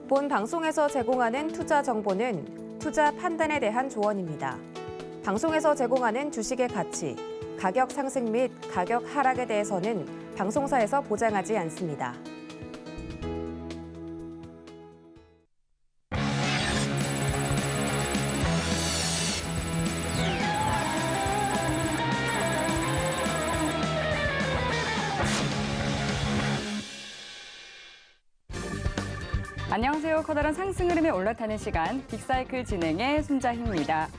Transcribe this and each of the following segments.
본 방송에서 제공하는 투자 정보는 투자 판단에 대한 조언입니다. 방송에서 제공하는 주식의 가치, 가격 상승 및 가격 하락에 대해서는 방송사에서 보장하지 않습니다. 안녕하세요. 커다란 상승 흐름에 올라타는 시간 빅사이클 진행의 손자희입니다.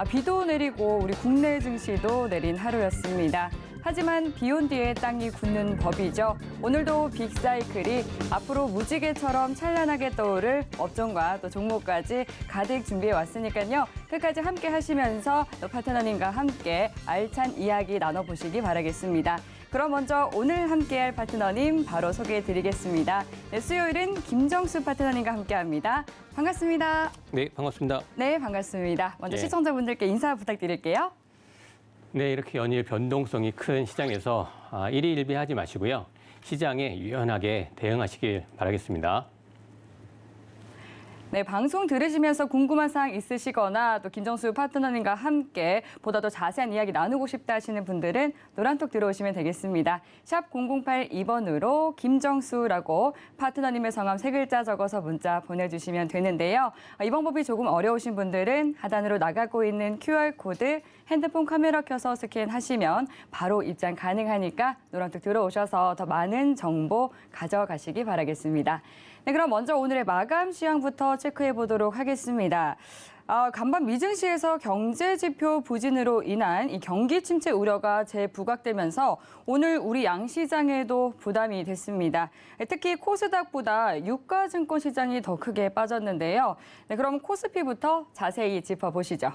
비도 내리고 우리 국내 증시도 내린 하루였습니다. 하지만 비 온 뒤에 땅이 굳는 법이죠. 오늘도 빅사이클이 앞으로 무지개처럼 찬란하게 떠오를 업종과 또 종목까지 가득 준비해 왔으니까요. 끝까지 함께 하시면서 또 파트너님과 함께 알찬 이야기 나눠보시기 바라겠습니다. 그럼 먼저 오늘 함께할 파트너님 바로 소개해드리겠습니다. 네, 수요일은 김정수 파트너님과 함께합니다. 반갑습니다. 네, 반갑습니다. 네, 반갑습니다. 먼저 네. 시청자분들께 인사 부탁드릴게요. 네, 이렇게 연일 변동성이 큰 시장에서 일희일비하지 마시고요. 시장에 유연하게 대응하시길 바라겠습니다. 네, 방송 들으시면서 궁금한 사항 있으시거나 또 김정수 파트너님과 함께 보다 더 자세한 이야기 나누고 싶다 하시는 분들은 노란톡 들어오시면 되겠습니다. 샵 0082번으로 김정수라고 파트너님의 성함 3글자 적어서 문자 보내주시면 되는데요. 이 방법이 조금 어려우신 분들은 하단으로 나가고 있는 QR코드 핸드폰 카메라 켜서 스캔하시면 바로 입장 가능하니까 노란톡 들어오셔서 더 많은 정보 가져가시기 바라겠습니다. 네, 그럼 먼저 오늘의 마감 시황부터 체크해 보도록 하겠습니다. 간밤 미증시에서 경제지표 부진으로 인한 이 경기 침체 우려가 재부각되면서 오늘 우리 양시장에도 부담이 됐습니다. 특히 코스닥보다 유가증권 시장이 더 크게 빠졌는데요. 네, 그럼 코스피부터 자세히 짚어보시죠.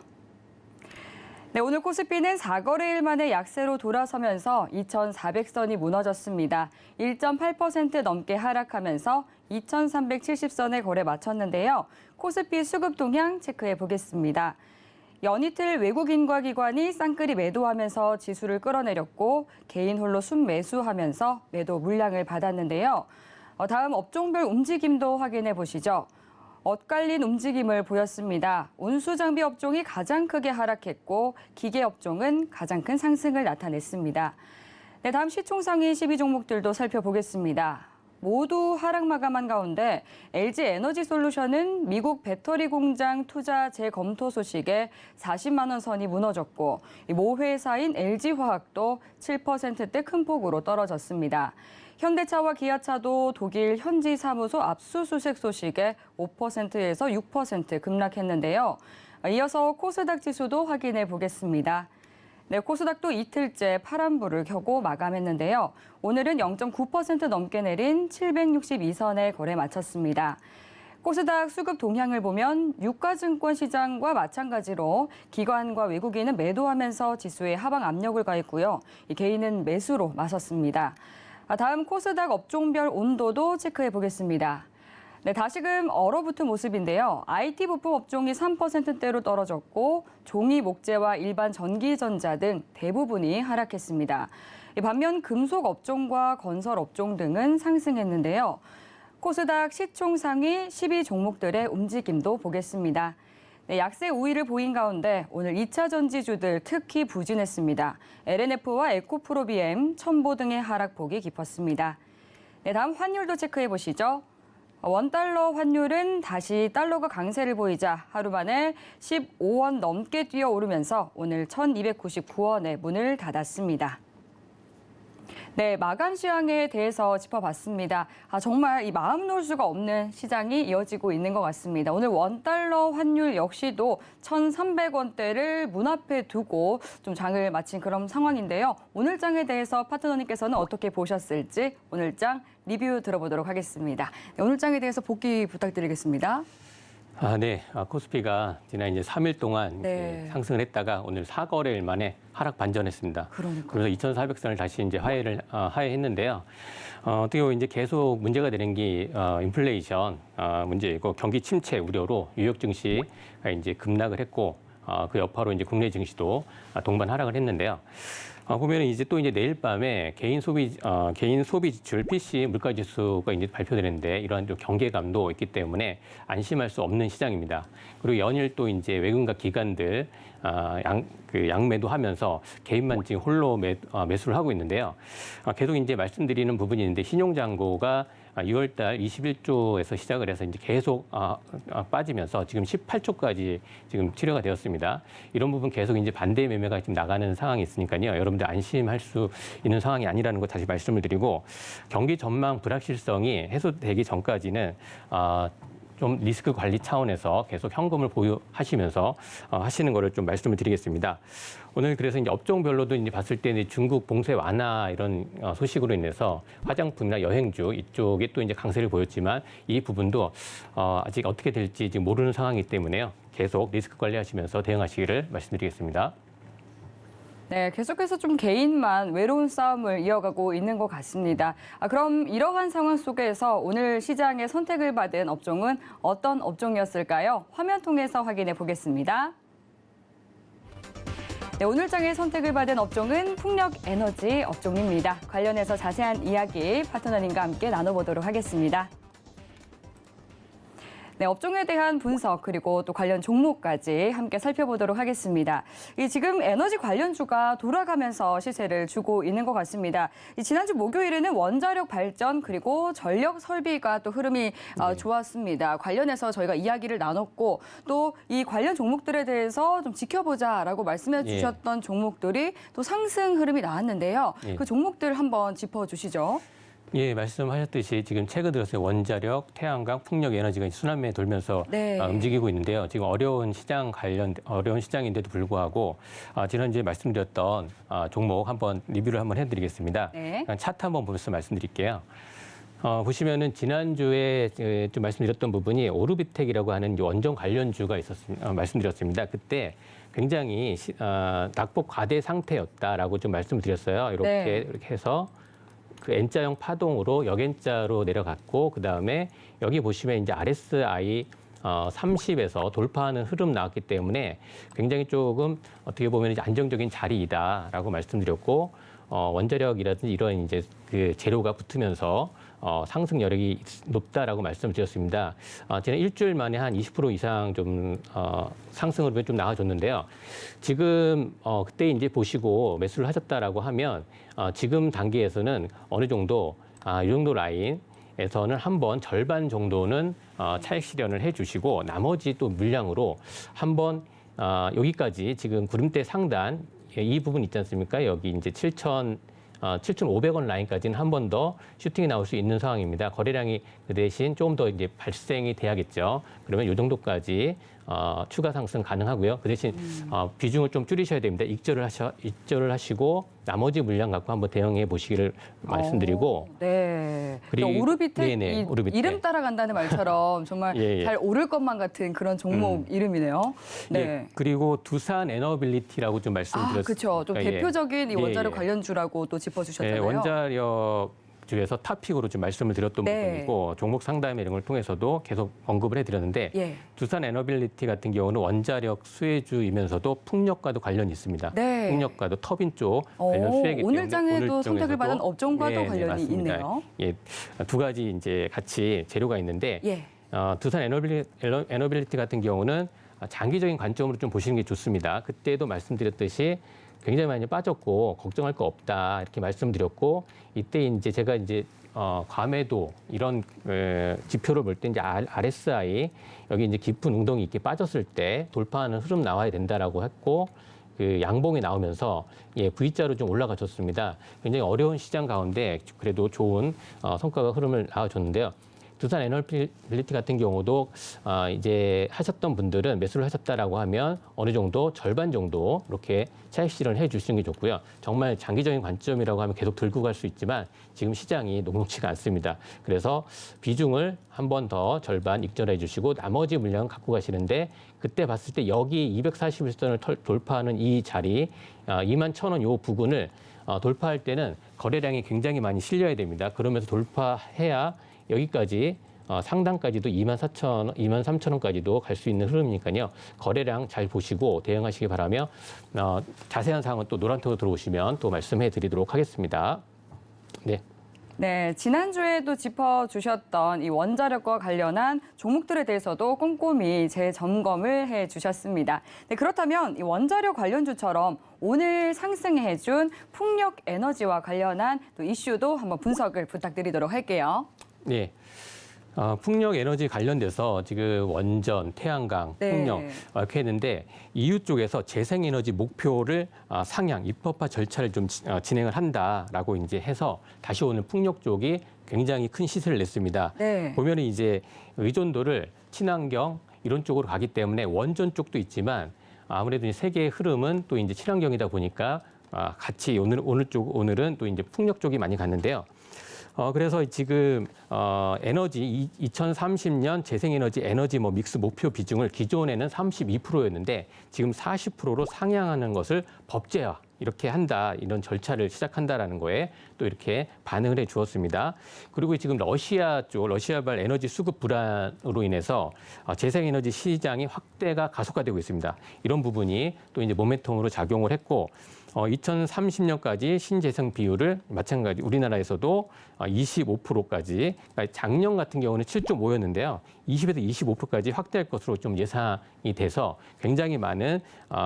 네, 오늘 코스피는 4거래일 만에 약세로 돌아서면서 2,400선이 무너졌습니다. 1.8% 넘게 하락하면서 2,370선에 거래 마쳤는데요. 코스피 수급 동향 체크해 보겠습니다. 연이틀 외국인과 기관이 쌍끌이 매도하면서 지수를 끌어내렸고 개인 홀로 순매수하면서 매도 물량을 받았는데요. 다음 업종별 움직임도 확인해 보시죠. 엇갈린 움직임을 보였습니다. 운수장비 업종이 가장 크게 하락했고 기계 업종은 가장 큰 상승을 나타냈습니다. 네, 다음 시총상위 12종목들도 살펴보겠습니다. 모두 하락 마감한 가운데 LG에너지솔루션은 미국 배터리 공장 투자 재검토 소식에 40만 원 선이 무너졌고 모 회사인 LG화학도 7%대 큰 폭으로 떨어졌습니다. 현대차와 기아차도 독일 현지 사무소 압수수색 소식에 5%에서 6% 급락했는데요. 이어서 코스닥 지수도 확인해 보겠습니다. 네, 코스닥도 이틀째 파란불을 켜고 마감했는데요. 오늘은 0.9% 넘게 내린 762선에 거래 마쳤습니다. 코스닥 수급 동향을 보면 유가증권 시장과 마찬가지로 기관과 외국인은 매도하면서 지수에 하방 압력을 가했고요. 개인은 매수로 맞섰습니다. 다음 코스닥 업종별 온도도 체크해 보겠습니다. 네, 다시금 얼어붙은 모습인데요. IT 부품 업종이 3%대로 떨어졌고 종이 목재와 일반 전기전자 등 대부분이 하락했습니다. 반면 금속 업종과 건설 업종 등은 상승했는데요. 코스닥 시총 상위 12종목들의 움직임도 보겠습니다. 네, 약세 우위를 보인 가운데 오늘 2차 전지주들 특히 부진했습니다. LNF와 에코프로비엠, 첨보 등의 하락폭이 깊었습니다. 네, 다음 환율도 체크해 보시죠. 원달러 환율은 다시 달러가 강세를 보이자 하루 만에 15원 넘게 뛰어오르면서 오늘 1,299원에 문을 닫았습니다. 네, 마감 시황에 대해서 짚어봤습니다. 정말 이 마음 놓을 수가 없는 시장이 이어지고 있는 것 같습니다. 오늘 원달러 환율 역시도 1,300원대를 문 앞에 두고 좀 장을 마친 그런 상황인데요. 오늘 장에 대해서 파트너님께서는 어떻게 보셨을지 오늘 장 리뷰 들어보도록 하겠습니다. 네, 오늘 장에 대해서 복귀 부탁드리겠습니다. 네. 코스피가 지난 이제 3일 동안 네. 이제 상승을 했다가 오늘 4거래일 만에 하락 반전했습니다. 그러니까요. 그래서 2,400선을 다시 이제 하회했는데요. 어떻게 보면 이제 계속 문제가 되는 게 인플레이션 문제이고 경기 침체 우려로 뉴욕 증시가 이제 급락을 했고 그 여파로 이제 국내 증시도 동반 하락을 했는데요. 보면은 이제 또 이제 내일 밤에 개인 소비 지출 PC 물가 지수가 이제 발표되는데 이러한 좀 경계감도 있기 때문에 안심할 수 없는 시장입니다. 그리고 연일 또 이제 외국인과 기관들 양매도 하면서 개인만 지금 홀로 매수를 하고 있는데요. 계속 이제 말씀드리는 부분이 있는데 신용잔고가 6월 달 21조에서 시작을 해서 이제 계속 빠지면서 지금 18조까지 지금 치료가 되었습니다. 이런 부분 계속 이제 반대 매매가 지금 나가는 상황이 있으니까요. 여러분들 안심할 수 있는 상황이 아니라는 거 다시 말씀을 드리고 경기 전망 불확실성이 해소되기 전까지는 좀 리스크 관리 차원에서 계속 현금을 보유하시면서 하시는 거를 좀 말씀을 드리겠습니다. 오늘 그래서 이제 업종별로도 이제 봤을 때 이제 중국 봉쇄 완화 이런 소식으로 인해서 화장품이나 여행주 이쪽에 또 이제 강세를 보였지만 이 부분도 아직 어떻게 될지 지금 모르는 상황이기 때문에요. 계속 리스크 관리하시면서 대응하시기를 말씀드리겠습니다. 네, 계속해서 좀 개인만 외로운 싸움을 이어가고 있는 것 같습니다. 그럼 이러한 상황 속에서 오늘 시장의 선택을 받은 업종은 어떤 업종이었을까요? 화면 통해서 확인해 보겠습니다. 네, 오늘 장의 선택을 받은 업종은 풍력에너지 업종입니다. 관련해서 자세한 이야기 파트너님과 함께 나눠보도록 하겠습니다. 네, 업종에 대한 분석 그리고 또 관련 종목까지 함께 살펴보도록 하겠습니다. 지금 에너지 관련주가 돌아가면서 시세를 주고 있는 것 같습니다. 지난주 목요일에는 원자력 발전 그리고 전력 설비가 또 흐름이 좋았습니다. 관련해서 저희가 이야기를 나눴고 또 이 관련 종목들에 대해서 좀 지켜보자라고 말씀해 주셨던 종목들이 또 상승 흐름이 나왔는데요. 그 종목들 한번 짚어주시죠. 예, 말씀하셨듯이 지금 최근 들어서 원자력, 태양광, 풍력 에너지가 순환매에 돌면서 움직이고 있는데요. 지금 어려운 시장인데도 불구하고 지난주에 말씀드렸던 종목 한번 리뷰를 한번 해드리겠습니다. 차트 한번 보면서 말씀드릴게요. 보시면은 지난주에 좀 말씀드렸던 부분이 오르비텍이라고 하는 원전 관련주가 말씀드렸습니다. 그때 굉장히 낙폭 과대 상태였다라고 좀 말씀드렸어요. 이렇게 해서 그 N자형 파동으로 역N자로 내려갔고 그다음에 여기 보시면 이제 RSI 30에서 돌파하는 흐름 나왔기 때문에 굉장히 조금 어떻게 보면 이제 안정적인 자리이다라고 말씀드렸고 원자력이라든지 이런 이제 그 재료가 붙으면서 상승 여력이 높다라고 말씀드렸습니다. 지난 일주일 만에 한 20% 이상 좀 상승 흐름이 좀 나와줬는데요. 지금 그때 이제 보시고 매수를 하셨다라고 하면 지금 단계에서는 어느 정도 이 정도 라인에서는 한번 절반 정도는 차익 실현을 해주시고 나머지 또 물량으로 한번 여기까지 지금 구름대 상단 이 부분 있지 않습니까? 여기 이제 7,500원 라인까지는 한 번 더 슈팅이 나올 수 있는 상황입니다. 거래량이 그 대신 조금 더 이제 발생이 돼야겠죠. 그러면 이 정도까지 추가 상승 가능하고요. 그 대신 비중을 좀 줄이셔야 됩니다. 익절을 하시고 나머지 물량 갖고 한번 대응해 보시기를 말씀드리고. 네. 그리고 오르비텍, 오르비텍. 이름 따라간다는 말처럼 정말 잘 오를 것만 같은 그런 종목 이름이네요. 네. 예, 그리고 두산 에너빌리티라고 좀 말씀드렸습니다. 그렇죠. 좀 대표적인 이 원자력 관련주라고 또 짚어주셨잖아요. 원자력 주에서 탑픽으로 좀 말씀을 드렸던 부분이고 종목 상담 이런 걸 통해서도 계속 언급을 해드렸는데 두산 에너빌리티 같은 경우는 원자력 수혜주이면서도 풍력과도 관련이 있습니다. 풍력과도 터빈 쪽 관련 수혜이기 때문에 오늘 장에도 선택을 받은 업종과도 관련이 있네요. 두 가지 이제 같이 재료가 있는데 두산 에너빌리티 같은 경우는 장기적인 관점으로 좀 보시는 게 좋습니다. 그때도 말씀드렸듯이 굉장히 많이 빠졌고 걱정할 거 없다 이렇게 말씀드렸고 이때 이제 제가 이제 과매도 이런 지표를 볼 때 이제 RSI 여기 이제 깊은 웅덩이 있게 빠졌을 때 돌파하는 흐름 나와야 된다라고 했고 그 양봉이 나오면서 V자로 좀 올라가줬습니다. 굉장히 어려운 시장 가운데 그래도 좋은 성과가 흐름을 나와줬는데요. 두산 에너빌리티 같은 경우도 이제 하셨던 분들은 매수를 하셨다라고 하면 어느 정도 절반 정도 이렇게 차익 실현을 해주시는 게 좋고요. 정말 장기적인 관점이라고 하면 계속 들고 갈 수 있지만 지금 시장이 녹록치가 않습니다. 그래서 비중을 한 번 더 절반 익절해 주시고 나머지 물량은 갖고 가시는데 그때 봤을 때 여기 241선을 돌파하는 이 자리 21,000원 요 부근을 돌파할 때는 거래량이 굉장히 많이 실려야 됩니다. 그러면서 돌파해야 여기까지 상단까지도 2만 3천 원까지도 갈 수 있는 흐름이니까요. 거래량 잘 보시고 대응하시기 바라며 자세한 사항은 또 노란톡으로 들어오시면 또 말씀해 드리도록 하겠습니다. 네. 네, 지난주에도 짚어주셨던 이 원자력과 관련한 종목들에 대해서도 꼼꼼히 재점검을 해주셨습니다. 네, 그렇다면 이 원자력 관련주처럼 오늘 상승해준 풍력에너지와 관련한 또 이슈도 한번 분석을 부탁드리도록 할게요. 네. 풍력 에너지 관련돼서 지금 원전, 태양광, 풍력 이렇게 했는데 EU 쪽에서 재생에너지 목표를 상향, 입법화 절차를 좀 진행을 한다라고 이제 해서 다시 오늘 풍력 쪽이 굉장히 큰 시세를 냈습니다. 네. 보면은 이제 의존도를 친환경 이런 쪽으로 가기 때문에 원전 쪽도 있지만 아무래도 세계의 흐름은 또 이제 친환경이다 보니까 같이 오늘은 또 이제 풍력 쪽이 많이 갔는데요. 그래서 지금 에너지 2030년 재생에너지 에너지 믹스 목표 비중을 기존에는 32%였는데 지금 40%로 상향하는 것을 법제화 이렇게 한다 이런 절차를 시작한다라는 거에 또 이렇게 반응을 해 주었습니다. 그리고 지금 러시아발 에너지 수급 불안으로 인해서 재생에너지 시장이 확대가 가속화되고 있습니다. 이런 부분이 또 이제 모멘텀으로 작용을 했고 2030년까지 신재생 비율을 마찬가지 우리나라에서도 25%까지 그러니까 작년 같은 경우는 7.5였는데요. 20에서 25%까지 확대할 것으로 좀 예상이 돼서 굉장히 많은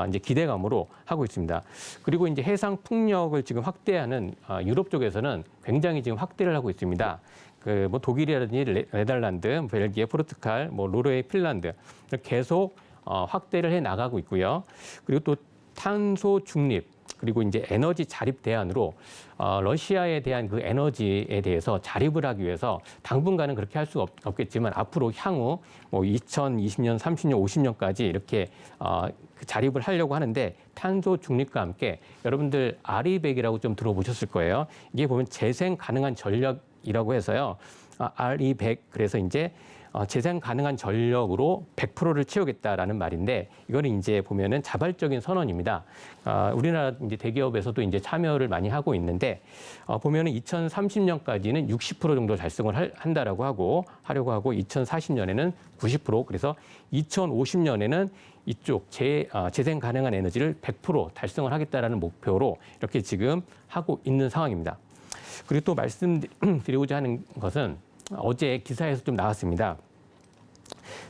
이제 기대감으로 하고 있습니다. 그리고 이제 해상 풍력을 지금 확대하는 유럽 쪽에서는 굉장히 지금 확대를 하고 있습니다. 독일이라든지 네덜란드, 벨기에, 포르투갈, 노르웨이, 핀란드 계속 확대를 해 나가고 있고요. 그리고 또 탄소 중립 그리고 이제 에너지 자립 대안으로 러시아에 대한 그 에너지에 대해서 자립을 하기 위해서 당분간은 그렇게 할 수가 없겠지만 앞으로 향후 2020년, 30년, 50년까지 이렇게 자립을 하려고 하는데 탄소 중립과 함께 여러분들 RE100이라고 좀 들어보셨을 거예요. 이게 보면 재생 가능한 전력이라고 해서요. RE100 그래서 이제 재생 가능한 전력으로 100%를 채우겠다라는 말인데 이거는 이제 보면은 자발적인 선언입니다. 우리나라 이제 대기업에서도 이제 참여를 많이 하고 있는데 보면은 2030년까지는 60% 정도 달성을 하려고 하고 2040년에는 90% 그래서 2050년에는 이쪽 재생 가능한 에너지를 100% 달성을 하겠다라는 목표로 이렇게 지금 하고 있는 상황입니다. 그리고 또 말씀드리고자 하는 것은 어제 기사에서 좀 나왔습니다.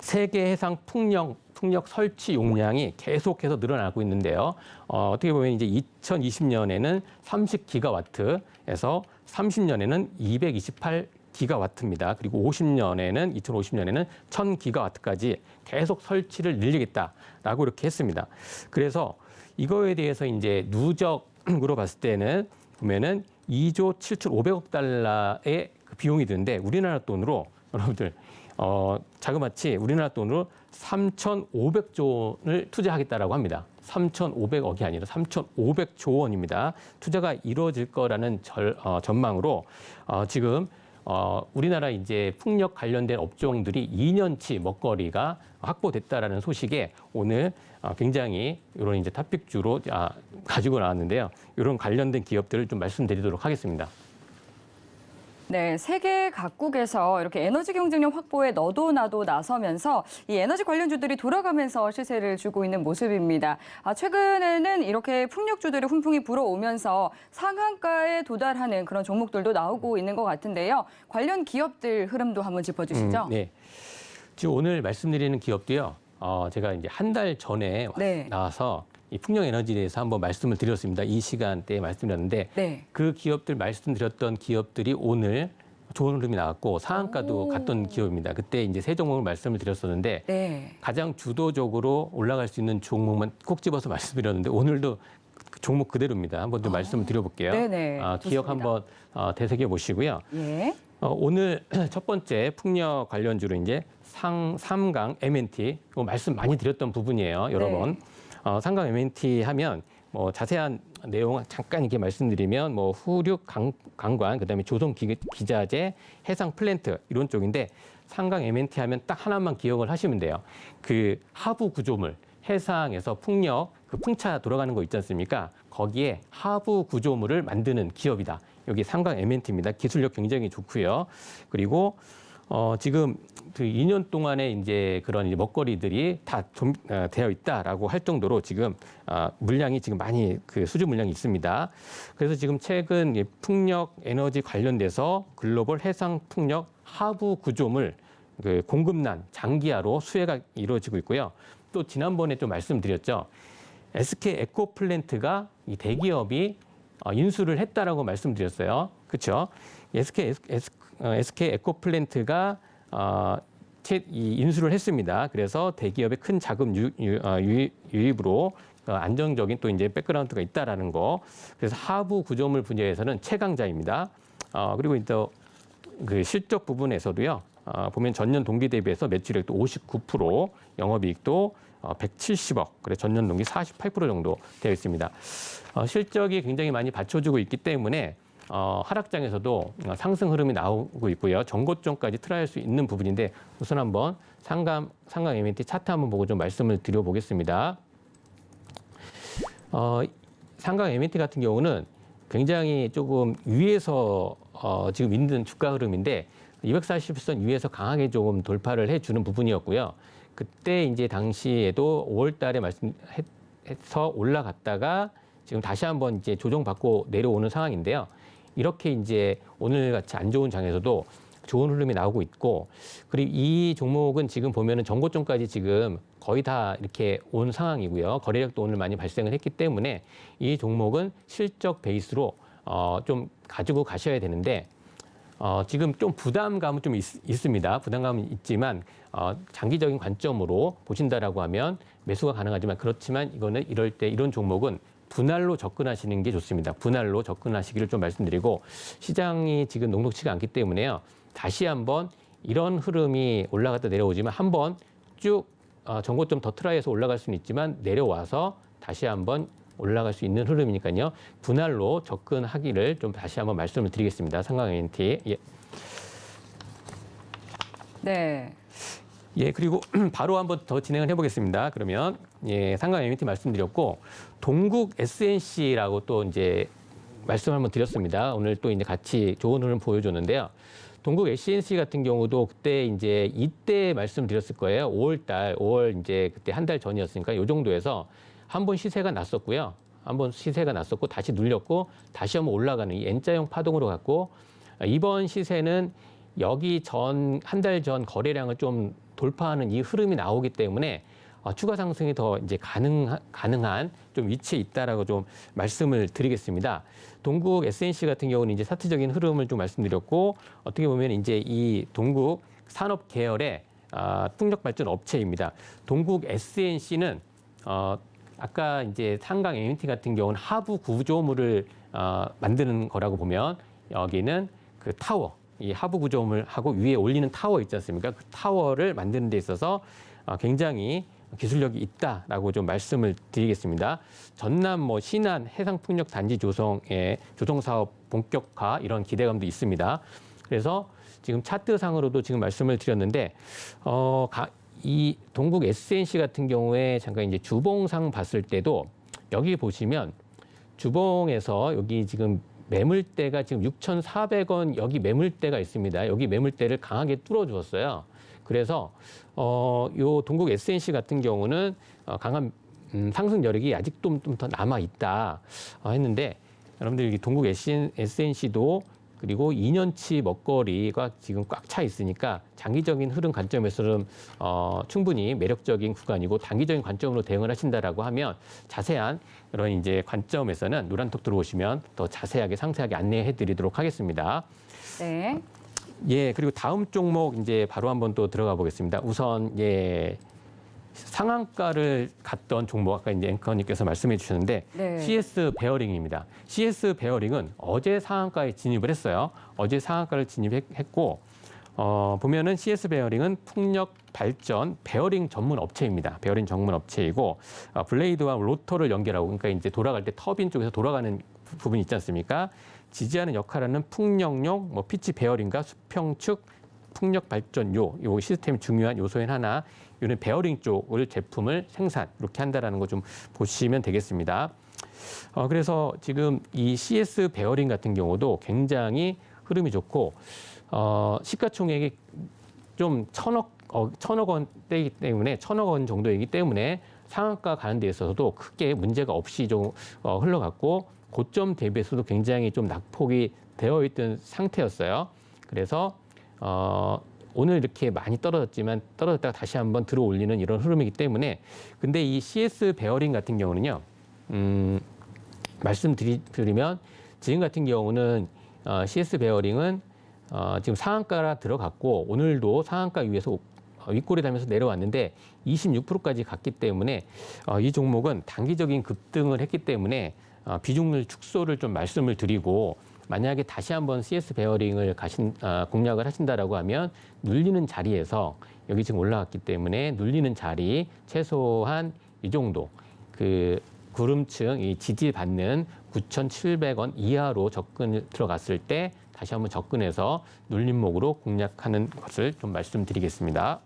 세계 해상 풍력 설치 용량이 계속해서 늘어나고 있는데요. 어떻게 보면 이제 2020년에는 30기가와트에서 30년에는 228기가와트입니다. 그리고 2050년에는 1000기가와트까지 계속 설치를 늘리겠다라고 이렇게 했습니다. 그래서 이거에 대해서 이제 누적으로 봤을 때는 보면은 2조 7,500억 달러의 그 비용이 드는데 우리나라 돈으로 여러분들 자그마치 우리나라 돈으로 3,500조 원을 투자하겠다라고 합니다. 3,500억이 아니라 3,500조 원입니다. 투자가 이루어질 거라는 전망으로 지금 우리나라 이제 풍력 관련된 업종들이 2년치 먹거리가 확보됐다라는 소식에 오늘 굉장히 이런 이제 탑픽주로 가지고 나왔는데요. 이런 관련된 기업들을 좀 말씀드리도록 하겠습니다. 네, 세계 각국에서 이렇게 에너지 경쟁력 확보에 너도 나도 나서면서 이 에너지 관련주들이 돌아가면서 시세를 주고 있는 모습입니다. 최근에는 이렇게 풍력주들의 훈풍이 불어오면서 상한가에 도달하는 그런 종목들도 나오고 있는 것 같은데요. 관련 기업들 흐름도 한번 짚어주시죠. 네, 지금 오늘 말씀드리는 기업도요. 제가 이제 한 달 전에 나와서 이 풍력 에너지에 대해서 한번 말씀을 드렸습니다. 이 시간대에 말씀드렸는데 그 기업들 말씀드렸던 기업들이 오늘 좋은 흐름이 나왔고 상한가도 갔던 기업입니다. 그때 이제 세 종목을 말씀을 드렸었는데 가장 주도적으로 올라갈 수 있는 종목만 꼭 집어서 말씀드렸는데 오늘도 그 종목 그대로입니다. 한번 좀 말씀을 드려볼게요. 기억 한번 되새겨 보시고요. 오늘 첫 번째 풍력 관련주로 이제 삼강 M&T 이거 말씀 많이 드렸던 부분이에요. 여러 번. 삼강 M&T 하면 자세한 내용 잠깐 이렇게 말씀드리면 후륙 강관 그다음에 조선 기자재 해상 플랜트 이런 쪽인데 삼강 M&T 하면 딱 하나만 기억을 하시면 돼요. 그 하부 구조물 해상에서 풍력 그 풍차 돌아가는 거 있지 않습니까? 거기에 하부 구조물을 만드는 기업이다. 여기 삼강 M&T입니다. 기술력 굉장히 좋고요. 그리고 지금 그 2년 동안에 이제 그런 이제 먹거리들이 다 되어 있다라고 할 정도로 지금 물량이 지금 많이 그 수주 물량이 있습니다. 그래서 지금 최근 이 풍력 에너지 관련돼서 글로벌 해상 풍력 하부 구조물 그 공급난 장기화로 수혜가 이루어지고 있고요. 또 지난번에 좀 말씀드렸죠. SK 에코플랜트가 이 대기업이 인수를 했다라고 말씀드렸어요. 그렇죠? SK 에코플랜트가 이 인수를 했습니다. 그래서 대기업의 큰 자금 유입으로 안정적인 또 이제 백그라운드가 있다라는 거. 그래서 하부 구조물 분야에서는 최강자입니다. 그리고 또 그 실적 부분에서도요. 보면 전년 동기 대비해서 매출액도 59%, 영업이익도 170억, 그래 전년 동기 48% 정도 되어 있습니다. 실적이 굉장히 많이 받쳐주고 있기 때문에 하락장에서도 상승 흐름이 나오고 있고요. 전고점까지 트라이할 수 있는 부분인데 우선 한번 상강 MNT 차트 한번 보고 좀 말씀을 드려보겠습니다. 상강 MNT 같은 경우는 굉장히 조금 위에서 지금 있는 주가 흐름인데 240선 위에서 강하게 조금 돌파를 해주는 부분이었고요. 그때 이제 당시에도 5월 달에 말씀해서 올라갔다가 지금 다시 한번 이제 조정받고 내려오는 상황인데요. 이렇게 이제 오늘 같이 안 좋은 장에서도 좋은 흐름이 나오고 있고, 그리고 이 종목은 지금 보면은 전고점까지 지금 거의 다 이렇게 온 상황이고요. 거래량도 오늘 많이 발생을 했기 때문에 이 종목은 실적 베이스로 좀 가지고 가셔야 되는데 지금 좀 부담감은 좀 있습니다. 부담감은 있지만 장기적인 관점으로 보신다라고 하면 매수가 가능하지만 그렇지만 이거는 이럴 때 이런 종목은 분할로 접근하시는 게 좋습니다. 분할로 접근하시기를 좀 말씀드리고 시장이 지금 녹록치가 않기 때문에요. 다시 한번 이런 흐름이 올라갔다 내려오지만 한번 쭉 전고점 더 트라이해서 올라갈 수는 있지만 내려와서 다시 한번 올라갈 수 있는 흐름이니까요. 분할로 접근하기를 좀 다시 한번 말씀을 드리겠습니다. 상강 MNT. 예. 네. 예, 그리고 바로 한번 더 진행을 해보겠습니다. 그러면 예, 상강 MNT 말씀드렸고 동국 SNC라고 또 이제 말씀 한번 드렸습니다. 오늘 또 이제 같이 좋은 흐름 보여줬는데요. 동국 SNC 같은 경우도 그때 이제 이때 말씀드렸을 거예요. 5월 이제 그때 한 달 전이었으니까 이 정도에서 한번 시세가 났었고요. 한번 시세가 났었고 다시 눌렸고 다시 한번 올라가는 이 N자형 파동으로 갔고 이번 시세는 여기 한 달 전 거래량을 좀 돌파하는 이 흐름이 나오기 때문에 추가 상승이 더 이제 가능한 좀 위치에 있다라고 좀 말씀을 드리겠습니다. 동국 SNC 같은 경우는 이제 차트적인 흐름을 좀 말씀드렸고 어떻게 보면 이제 이 동국 산업 계열의 풍력 발전 업체입니다. 동국 SNC는 아까 이제 상강 MNT 같은 경우는 하부 구조물을 만드는 거라고 보면 여기는 그 타워, 이 하부 구조물 하고 위에 올리는 타워 있지 않습니까? 그 타워를 만드는 데 있어서 굉장히 기술력이 있다라고 좀 말씀을 드리겠습니다. 전남 신안 해상풍력 단지 조성의 조성 사업 본격화 이런 기대감도 있습니다. 그래서 지금 차트상으로도 지금 말씀을 드렸는데 이 동국 SNC 같은 경우에 잠깐 이제 주봉상 봤을 때도 여기 보시면 주봉에서 여기 지금 매물대가 지금 6,400원 여기 매물대가 있습니다. 여기 매물대를 강하게 뚫어주었어요. 그래서 요 동국 SNC 같은 경우는 강한 상승 여력이 아직도 좀 더 남아 있다 했는데 여러분들 여기 동국 SNC도 그리고 2년치 먹거리가 지금 꽉 차 있으니까 장기적인 흐름 관점에서는 충분히 매력적인 구간이고 단기적인 관점으로 대응을 하신다라고 하면 자세한 그런 이제 관점에서는 노란톡 들어오시면 더 자세하게 상세하게 안내해 드리도록 하겠습니다. 네. 예, 그리고 다음 종목 이제 바로 한번 또 들어가 보겠습니다. 우선 예. 상한가를 갔던 종목 아까 이제 앵커님께서 말씀해 주셨는데 네. CS 베어링입니다. CS 베어링은 어제 상한가에 진입을 했어요. 어제 상한가를 진입했고 보면은 CS 베어링은 풍력 발전 베어링 전문 업체입니다. 베어링 전문 업체이고 블레이드와 로터를 연결하고 그러니까 이제 돌아갈 때 터빈 쪽에서 돌아가는 부분이 있지 않습니까? 지지하는 역할을 하는 풍력용 피치 베어링과 수평축 풍력 발전요 요 시스템이 중요한 요소인 하나. 이는 베어링 쪽을 제품을 생산 이렇게 한다라는 거 좀 보시면 되겠습니다. 그래서 지금 이 CS 베어링 같은 경우도 굉장히 흐름이 좋고 시가총액이 좀 천억 원대이기 때문에 천억 원 정도이기 때문에 상한가 가는 데 있어서도 크게 문제가 없이 좀 흘러갔고 고점 대비해서도 굉장히 좀 낙폭이 되어 있던 상태였어요. 그래서 오늘 이렇게 많이 떨어졌다가 다시 한번 들어 올리는 이런 흐름이기 때문에 근데 이 CS 베어링 같은 경우는요. 말씀드리면 지금 같은 경우는 CS 베어링은 지금 상한가라 들어갔고 오늘도 상한가 위에서 윗골이 달면서 내려왔는데 26%까지 갔기 때문에 이 종목은 단기적인 급등을 했기 때문에 비중률 축소를 좀 말씀을 드리고 만약에 다시 한번 CS 베어링을 공략을 하신다라고 하면 눌리는 자리에서 여기 지금 올라갔기 때문에 눌리는 자리 최소한 이 정도 그 구름층 이 지지받는 9,700원 이하로 들어갔을 때 다시 한번 접근해서 눌림목으로 공략하는 것을 좀 말씀드리겠습니다.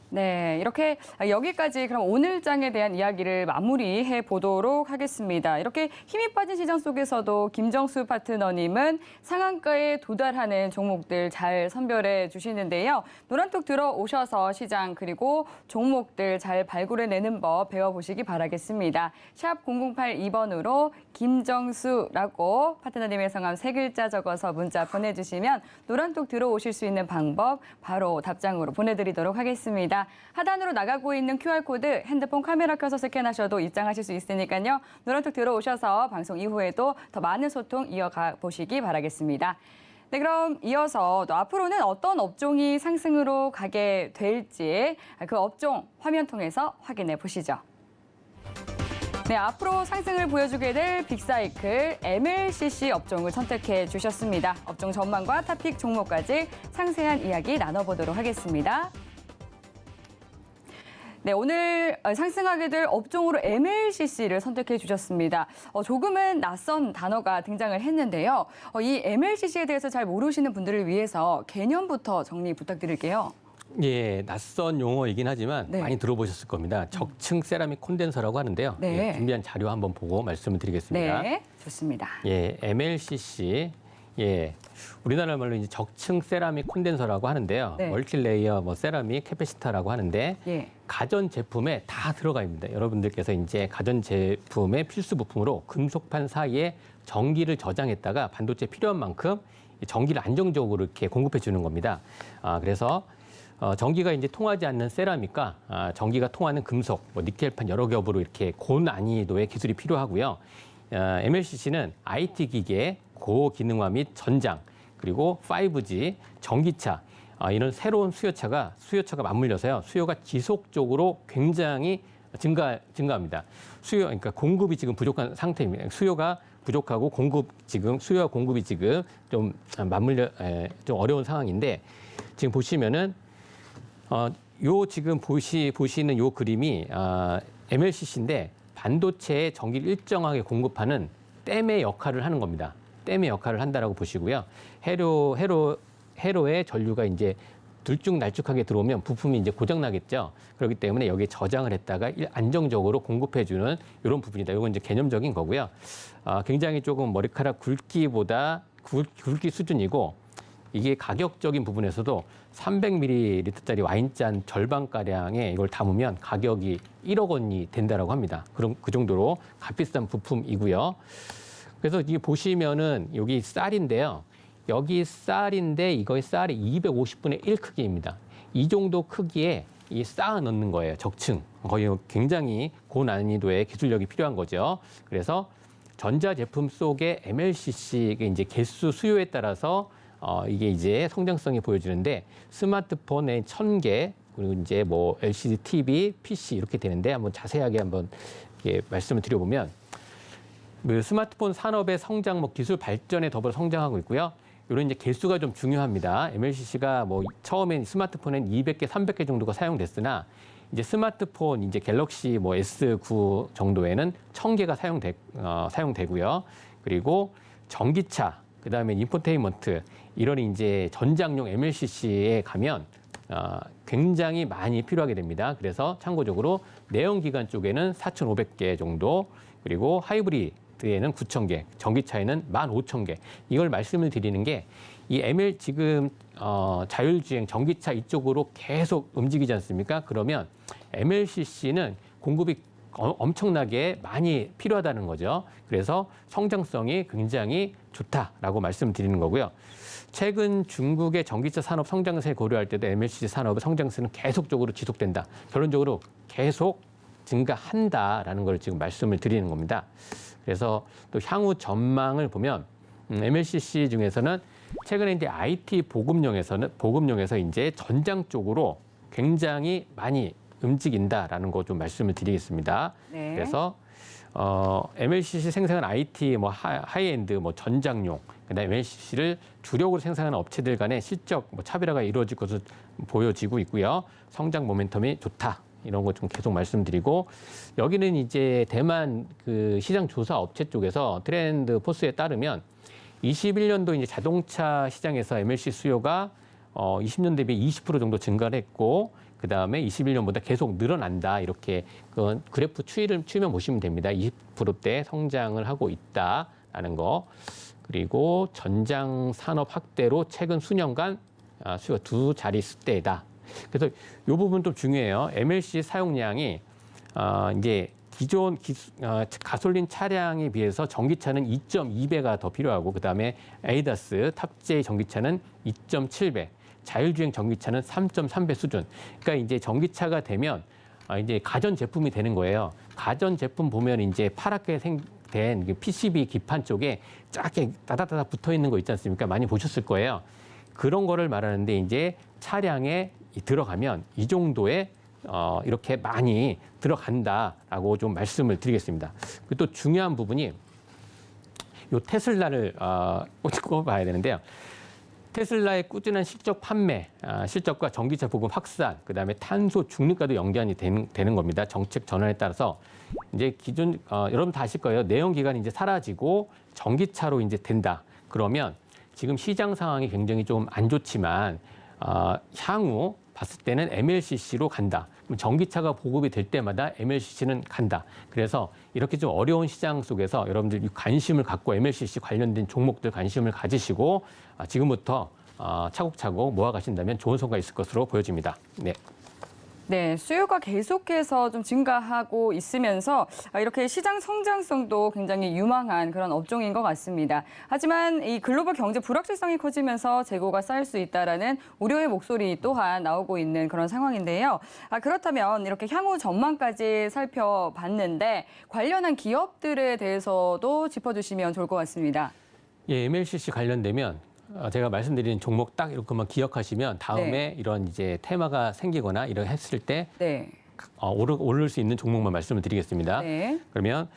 네, 이렇게 여기까지 그럼 오늘장에 대한 이야기를 마무리해 보도록 하겠습니다. 이렇게 힘이 빠진 시장 속에서도 김정수 파트너님은 상한가에 도달하는 종목들 잘 선별해 주시는데요. 노란톡 들어오셔서 시장 그리고 종목들 잘 발굴해내는 법 배워보시기 바라겠습니다. 샵 0082번으로 김정수라고 파트너님의 성함 3글자 적어서 문자 보내주시면 노란톡 들어오실 수 있는 방법 바로 답장으로 보내드리도록 하겠습니다. 하단으로 나가고 있는 QR코드 핸드폰 카메라 켜서 스캔하셔도 입장하실 수 있으니까요. 노란톡 들어오셔서 방송 이후에도 더 많은 소통 이어가 보시기 바라겠습니다. 네, 그럼 이어서 또 앞으로는 어떤 업종이 상승으로 가게 될지 그 업종 화면 통해서 확인해 보시죠. 네, 앞으로 상승을 보여주게 될 빅사이클 MLCC 업종을 선택해 주셨습니다. 업종 전망과 탑픽 종목까지 상세한 이야기 나눠보도록 하겠습니다. 네, 오늘 상승하게 될 업종으로 MLCC를 선택해 주셨습니다. 조금은 낯선 단어가 등장을 했는데요. 이 MLCC에 대해서 잘 모르시는 분들을 위해서 개념부터 정리 부탁드릴게요. 예, 낯선 용어이긴 하지만 네. 많이 들어보셨을 겁니다. 적층 세라믹 콘덴서라고 하는데요. 네. 예, 준비한 자료 한번 보고 말씀을 드리겠습니다. 네, 좋습니다. 예, MLCC. 예, 우리나라 말로 이제 적층 세라믹 콘덴서라고 하는데요. 네. 멀티레이어 세라믹 캐패시터라고 하는데 예. 가전 제품에 다 들어가 있습니다. 여러분들께서 이제 가전 제품의 필수 부품으로 금속판 사이에 전기를 저장했다가 반도체 필요한 만큼 전기를 안정적으로 이렇게 공급해 주는 겁니다. 그래서 전기가 이제 통하지 않는 세라믹과 전기가 통하는 금속, 니켈판 여러 겹으로 이렇게 고난이도의 기술이 필요하고요. MLCC는 IT 기계, 고기능화 및 전장, 그리고 5G, 전기차, 이런 새로운 수요차가 맞물려서요. 수요가 지속적으로 굉장히 증가합니다. 그러니까 공급이 지금 부족한 상태입니다. 수요가 부족하고 수요와 공급이 지금 좀 좀 어려운 상황인데 지금 보시면은 요 지금 보시는 요 그림이 MLCC인데 반도체에 전기를 일정하게 공급하는 댐의 역할을 하는 겁니다. 댐의 역할을 한다라고 보시고요. 회로에 전류가 이제 들쭉날쭉하게 들어오면 부품이 이제 고장 나겠죠. 그렇기 때문에 여기에 저장을 했다가 안정적으로 공급해주는 이런 부분이다. 이건 이제 개념적인 거고요. 굉장히 조금 머리카락 굵기보다 굵기 수준이고 이게 가격적인 부분에서도 300ml짜리 와인잔 절반가량에 이걸 담으면 가격이 1억 원이 된다라고 합니다. 그럼 그 정도로 값비싼 부품이고요. 그래서 이게 보시면은 여기 쌀인데요. 여기 쌀인데 이거의 쌀이 250분의 1 크기입니다. 이 정도 크기에 이 쌓아 넣는 거예요. 적층. 거의 굉장히 고난이도의 기술력이 필요한 거죠. 그래서 전자제품 속에 MLCC가 이제 개수 수요에 따라서 이게 이제 성장성이 보여지는데 스마트폰에 1000개 그리고 이제 LCD TV, PC 이렇게 되는데 한번 자세하게 한번 말씀을 드려보면 그 스마트폰 산업의 성장, 기술 발전에 더불어 성장하고 있고요. 이런 이제 개수가 좀 중요합니다. MLCC가 처음엔 스마트폰엔 200개, 300개 정도가 사용됐으나 이제 스마트폰 이제 갤럭시 S9 정도에는 1000개가 사용되고요. 그리고 전기차, 그다음에 인포테인먼트 이런 이제 전장용 MLCC에 가면 굉장히 많이 필요하게 됩니다. 그래서 참고적으로 내연기관 쪽에는 4,500개 정도, 그리고 하이브리드에는 9,000개, 전기차에는 15,000개. 이걸 말씀을 드리는 게 이 ML 지금 자율주행 전기차 이쪽으로 계속 움직이지 않습니까? 그러면 MLCC는 공급이 엄청나게 많이 필요하다는 거죠. 그래서 성장성이 굉장히 좋다라고 말씀드리는 거고요. 최근 중국의 전기차 산업 성장세 고려할 때도 MLCC 산업의 성장세는 계속적으로 지속된다. 결론적으로 계속 증가한다라는 걸 지금 말씀을 드리는 겁니다. 그래서 또 향후 전망을 보면 MLCC 중에서는 최근에 이제 IT 보급용에서 이제 전장 쪽으로 굉장히 많이 움직인다라는 거 좀 말씀을 드리겠습니다. 네. 그래서 MLCC 생산한 IT 뭐 하이엔드 뭐 전장용, 그다음에 MLCC를 주력으로 생산하는 업체들 간의 실적 차별화가 이루어질 것으로 보여지고 있고요. 성장 모멘텀이 좋다. 이런 거 좀 계속 말씀드리고, 여기는 이제 대만 그 시장 조사 업체 쪽에서 트렌드 포스에 따르면 21년도 이제 자동차 시장에서 MLCC 수요가 20년 대비 20% 정도 증가를 했고, 그 다음에 21년보다 계속 늘어난다. 이렇게 그 그래프 추이만 보시면 됩니다. 20%대 성장을 하고 있다라는 거. 그리고 전장 산업 확대로 최근 수년간 수요가 2자릿수대다. 그래서 이 부분 좀 중요해요. MLC 사용량이 이제 기존 가솔린 차량에 비해서 전기차는 2.2배가 더 필요하고, 그다음에 에이다스 탑재 전기차는 2.7배, 자율주행 전기차는 3.3배 수준. 그러니까 이제 전기차가 되면 이제 가전 제품이 되는 거예요. 가전 제품 보면 이제 파랗게 된 PCB 기판 쪽에 작게 따다다다 붙어 있는 거 있지 않습니까? 많이 보셨을 거예요. 그런 거를 말하는데 이제 차량에 들어가면 이 정도의 이렇게 많이 들어간다라고 좀 말씀을 드리겠습니다. 그리고 또 중요한 부분이 요 테슬라를 꼽아봐야 되는데요. 테슬라의 꾸준한 실적 판매, 실적과 전기차 보급 확산, 그다음에 탄소 중립과도 연관이 되는 겁니다. 정책 전환에 따라서 이제 기존 여러분 다 아실 거예요. 내연기관이 이제 사라지고 전기차로 이제 된다. 그러면 지금 시장 상황이 굉장히 좀 안 좋지만 향후 봤을 때는 MLCC로 간다. 그럼 전기차가 보급이 될 때마다 MLCC는 간다. 그래서 이렇게 좀 어려운 시장 속에서 여러분들 관심을 갖고 MLCC 관련된 종목들 관심을 가지시고 지금부터 차곡차곡 모아가신다면 좋은 성과가 있을 것으로 보여집니다. 네. 네, 수요가 계속해서 좀 증가하고 있으면서 이렇게 시장 성장성도 굉장히 유망한 그런 업종인 것 같습니다. 하지만 이 글로벌 경제 불확실성이 커지면서 재고가 쌓일 수 있다라는 우려의 목소리 또한 나오고 있는 그런 상황인데요. 그렇다면 이렇게 향후 전망까지 살펴봤는데 관련한 기업들에 대해서도 짚어주시면 좋을 것 같습니다. 예, MLCC 관련되면 제가 말씀드린 종목 딱 이렇게만 기억하시면 다음에 네. 이런 이제 테마가 생기거나 이런 했을 때 네. 오를 수 있는 종목만 말씀을 드리겠습니다. 네. 그러면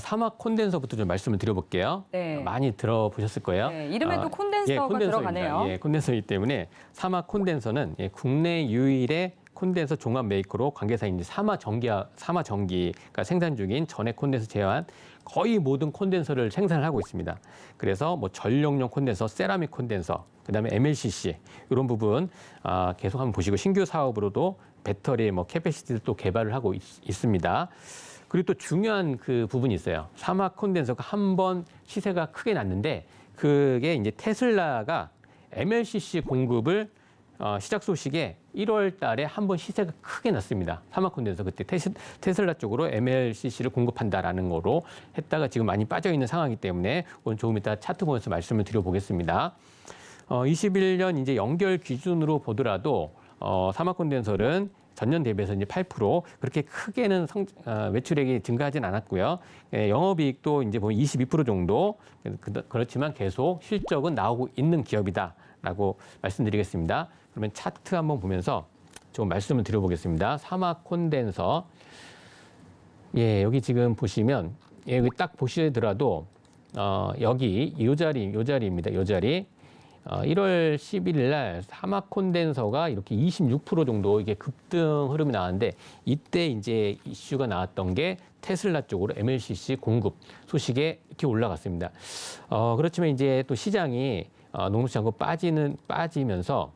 사막 콘덴서부터 좀 말씀을 드려볼게요. 네. 많이 들어보셨을 거예요. 네, 이름에도 콘덴서가 예, 콘덴서입니다. 들어가네요. 예, 콘덴서이기 때문에 사막 콘덴서는 국내 유일의 콘덴서 종합 메이커로 관계사인 사마 전기가 생산 중인 전해 콘덴서 제한 거의 모든 콘덴서를 생산을 하고 있습니다. 그래서 뭐 전력용 콘덴서, 세라믹 콘덴서, 그다음에 MLCC 이런 부분 계속 한번 보시고 신규 사업으로도 배터리 캐패시티를 또 개발을 하고 있습니다. 그리고 또 중요한 그 부분이 있어요. 사막 콘덴서가 한 번 시세가 크게 났는데 그게 이제 테슬라가 MLCC 공급을 시작 소식에 1월 달에 한 번 시세가 크게 났습니다. 사막 콘덴서 그때 테슬라 쪽으로 MLCC를 공급한다라는 거로 했다가 지금 많이 빠져 있는 상황이기 때문에 오늘 조금 이따 차트 보면서 말씀을 드려보겠습니다. 21년 이제 연결 기준으로 보더라도 사막 콘덴서는 전년 대비해서 이제 8% 그렇게 크게는 매출액이 증가하진 않았고요. 영업이익도 이제 보면 22% 정도 그렇지만 계속 실적은 나오고 있는 기업이다라고 말씀드리겠습니다. 그러면 차트 한번 보면서 좀 말씀을 드려보겠습니다. 사막 콘덴서. 예, 여기 지금 보시면 여기 딱 보시더라도 여기 요 자리입니다. 요 자리. 1월 11일 날 사막 콘덴서가 이렇게 26% 정도 이게 급등 흐름이 나왔는데 이때 이제 이슈가 나왔던 게 테슬라 쪽으로 MLCC 공급 소식에 이렇게 올라갔습니다. 그렇지만 이제 또 시장이 녹록지 않고 빠지면서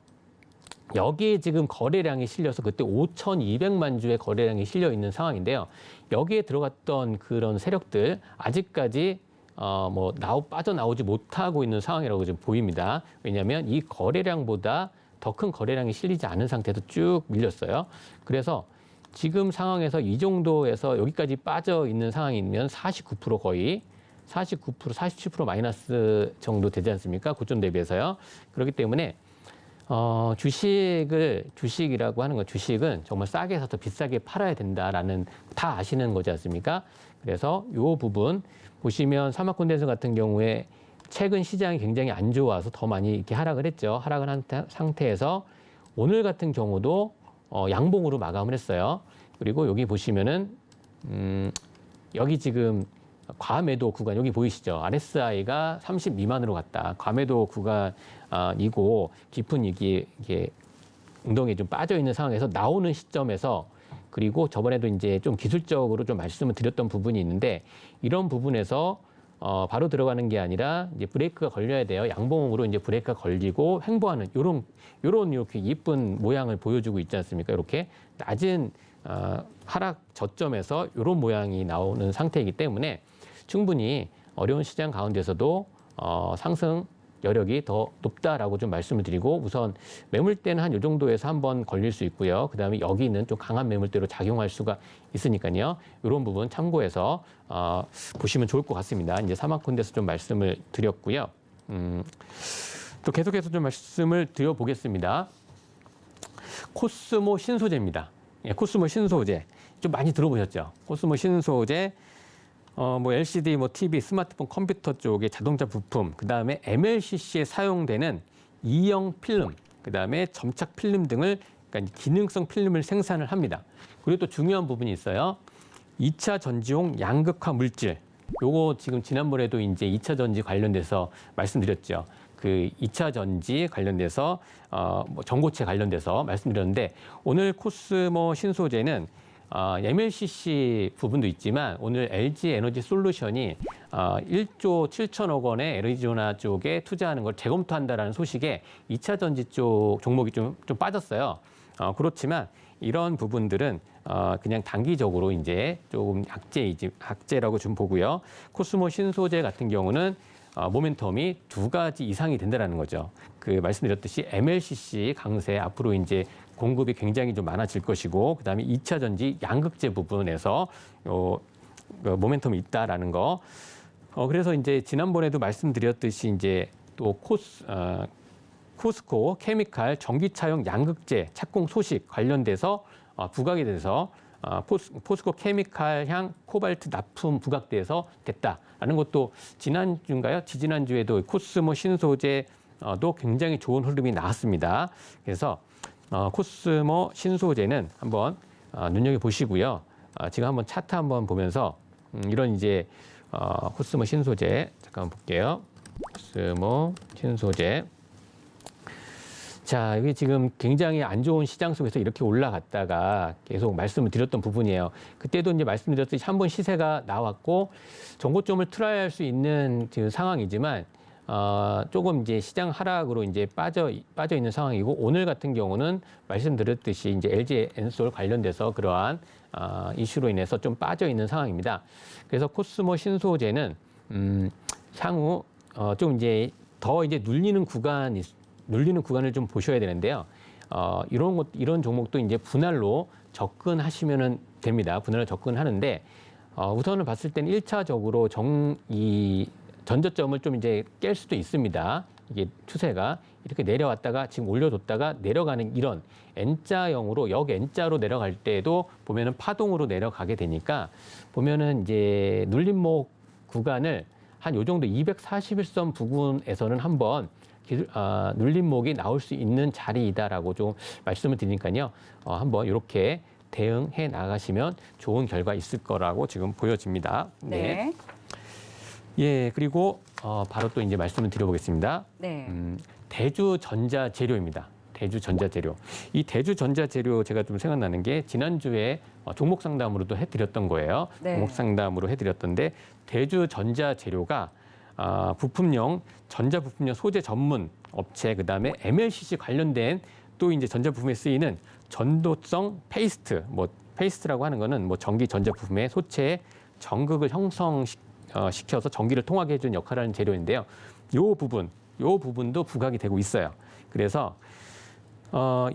여기에 지금 거래량이 실려서 그때 5,200만 주의 거래량이 실려 있는 상황인데요. 여기에 들어갔던 그런 세력들 아직까지 빠져나오지 못하고 있는 상황이라고 지금 보입니다. 왜냐하면 이 거래량보다 더 큰 거래량이 실리지 않은 상태에서 쭉 밀렸어요. 그래서 지금 상황에서 이 정도에서 여기까지 빠져 있는 상황이면 49% 거의 49%, 47% 마이너스 정도 되지 않습니까? 고점 대비해서요. 그렇기 때문에 주식이라고 하는 건 주식은 정말 싸게 사서 비싸게 팔아야 된다라는 다 아시는 거지 않습니까? 그래서 이 부분 보시면 사마콘덴서 같은 경우에 최근 시장이 굉장히 안 좋아서 더 많이 이렇게 하락을 했죠. 하락을 한 상태에서 오늘 같은 경우도 양봉으로 마감을 했어요. 그리고 여기 보시면은 여기 지금 과매도 구간 여기 보이시죠? RSI가 30 미만으로 갔다. 과매도 구간이고 깊은 이게 웅덩이에 좀 빠져 있는 상황에서 나오는 시점에서 그리고 저번에도 이제 좀 기술적으로 좀 말씀을 드렸던 부분이 있는데 이런 부분에서 바로 들어가는 게 아니라 이제 브레이크가 걸려야 돼요. 양봉으로 이제 브레이크가 걸리고 횡보하는 요런 이렇게 이쁜 모양을 보여주고 있지 않습니까? 이렇게 낮은 하락 저점에서 이런 모양이 나오는 상태이기 때문에 충분히 어려운 시장 가운데서도 상승 여력이 더 높다라고 좀 말씀을 드리고 우선 매물대는 한 이 정도에서 한번 걸릴 수 있고요. 그다음에 여기는 좀 강한 매물대로 작용할 수가 있으니까요. 이런 부분 참고해서 보시면 좋을 것 같습니다. 이제 사마콘데서 좀 말씀을 드렸고요. 또 계속해서 좀 말씀을 드려보겠습니다. 코스모 신소재입니다. 예, 코스모 신소재 좀 많이 들어보셨죠? 코스모 신소재. LCD, TV, 스마트폰, 컴퓨터 쪽의 자동차 부품, 그 다음에 MLCC에 사용되는 이형 필름, 그 다음에 점착 필름 등을, 그러니까 기능성 필름을 생산을 합니다. 그리고 또 중요한 부분이 있어요. 2차 전지용 양극화 물질. 요거 지금 지난번에도 이제 2차 전지 관련돼서 말씀드렸죠. 그 2차 전지 관련돼서, 전고체 관련돼서 말씀드렸는데, 오늘 코스모 신소재는 MLCC 부분도 있지만 오늘 LG 에너지 솔루션이 1조 7천억 원의 애리조나 쪽에 투자하는 걸 재검토한다라는 소식에 2차 전지 쪽 종목이 좀 빠졌어요. 그렇지만 이런 부분들은 그냥 단기적으로 이제 조금 악재라고 좀 보고요. 코스모 신소재 같은 경우는 모멘텀이 2가지 이상이 된다라는 거죠. 그 말씀드렸듯이 MLCC 강세 앞으로 이제 공급이 굉장히 좀 많아질 것이고 그다음에 2차 전지 양극재 부분에서 모멘텀이 있다라는 거. 그래서 이제 지난번에도 말씀드렸듯이 이제 또 코스코 케미칼 전기차용 양극재 착공 소식 관련돼서 부각이 돼서 포스코 케미칼향 코발트 납품 부각돼서 됐다라는 것도 지난주인가요? 지지난주에도 코스모 신소재도 굉장히 좋은 흐름이 나왔습니다. 그래서 코스모 신소재는 한번 눈여겨보시고요. 지금 한번 차트 한번 보면서 이런 이제 코스모 신소재 잠깐만 볼게요. 코스모 신소재. 자, 이게 지금 굉장히 안 좋은 시장 속에서 이렇게 올라갔다가 계속 말씀을 드렸던 부분이에요. 그때도 이제 말씀드렸듯이 한번 시세가 나왔고 전고점을 트라이할 수 있는 지금 상황이지만 조금 이제 시장 하락으로 이제 빠져 있는 상황이고 오늘 같은 경우는 말씀드렸듯이 이제 LG 엔솔 관련돼서 그러한 이슈로 인해서 좀 빠져 있는 상황입니다. 그래서 코스모 신소재는 향후 좀 이제 더 이제 눌리는 구간을 좀 보셔야 되는데요. 이런 종목도 이제 분할로 접근하시면은 됩니다. 분할로 접근하는데 우선은 봤을 때는 1차적으로 이 전저점을 좀 이제 깰 수도 있습니다. 이게 추세가 이렇게 내려왔다가 지금 올려줬다가 내려가는 이런 N자형으로 N자로 내려갈 때에도 보면은 파동으로 내려가게 되니까 보면은 이제 눌림목 구간을 한 요 정도 241선 부근에서는 한번 눌림목이 나올 수 있는 자리이다라고 좀 말씀을 드리니까요. 한번 이렇게 대응해 나가시면 좋은 결과 있을 거라고 지금 보여집니다. 네. 예, 그리고 바로 또 이제 말씀을 드려보겠습니다. 네. 대주전자재료입니다. 대주전자재료. 이 대주전자재료 제가 좀 생각나는 게 지난주에 종목 상담으로도 해드렸던 거예요. 네. 종목 상담으로 해드렸던데 대주전자재료가 전자부품용 소재 전문 업체, 그 다음에 MLCC 관련된 또 이제 전자부품에 쓰이는 전도성 페이스트, 페이스트라고 하는 거는 전기 전자부품의 소체의 전극을 시켜서 전기를 통하게 해주는 역할을 하는 재료인데요. 요 부분도 부각이 되고 있어요. 그래서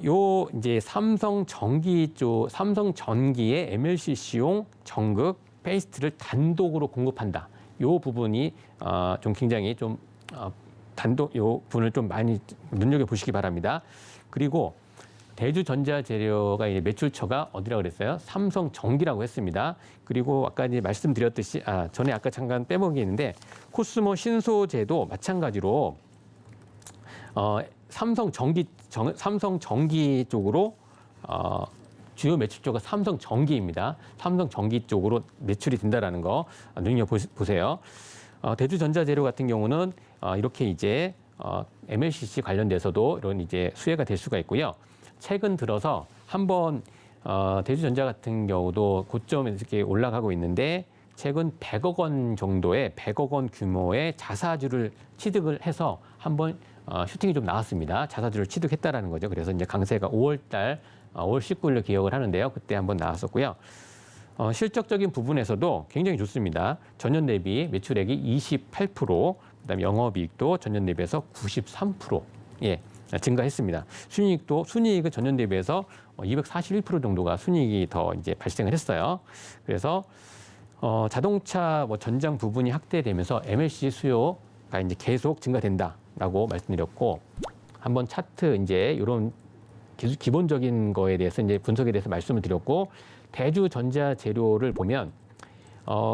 요 이제 삼성 전기의 MLCC용 전극 페이스트를 단독으로 공급한다. 요 부분이 좀 굉장히 좀 단독 요 부분을 좀 많이 눈여겨 보시기 바랍니다. 그리고 대주전자재료가 이제 매출처가 어디라고 그랬어요? 삼성전기라고 했습니다. 그리고 아까 이제 말씀드렸듯이 전에 아까 잠깐 빼먹이 있는데 코스모 신소재도 마찬가지로 삼성전기 쪽으로 주요 매출처가 삼성전기입니다. 삼성전기 쪽으로 매출이 된다라는 거 눈여보세요. 대주전자재료 같은 경우는 이렇게 이제 MLCC 관련돼서도 이런 이제 수혜가 될 수가 있고요. 최근 들어서 한번 대주전자 같은 경우도 고점에 이렇게 올라가고 있는데 최근 100억 원 정도의 100억 원 규모의 자사주를 취득을 해서 한번 슈팅이 좀 나왔습니다. 자사주를 취득했다라는 거죠. 그래서 이제 강세가 5월 19일로 기억을 하는데요. 그때 한번 나왔었고요. 실적적인 부분에서도 굉장히 좋습니다. 전년 대비 매출액이 28%, 그다음에 영업이익도 전년 대비해서 93% 증가했습니다. 순이익은 전년 대비해서 241% 정도가 순이익이 더 이제 발생을 했어요. 그래서 자동차 전장 부분이 확대되면서 MLCC 수요가 이제 계속 증가된다라고 말씀드렸고, 한번 차트 이제 이런 기본적인 거에 대해서 이제 분석에 대해서 말씀을 드렸고, 대주전자 재료를 보면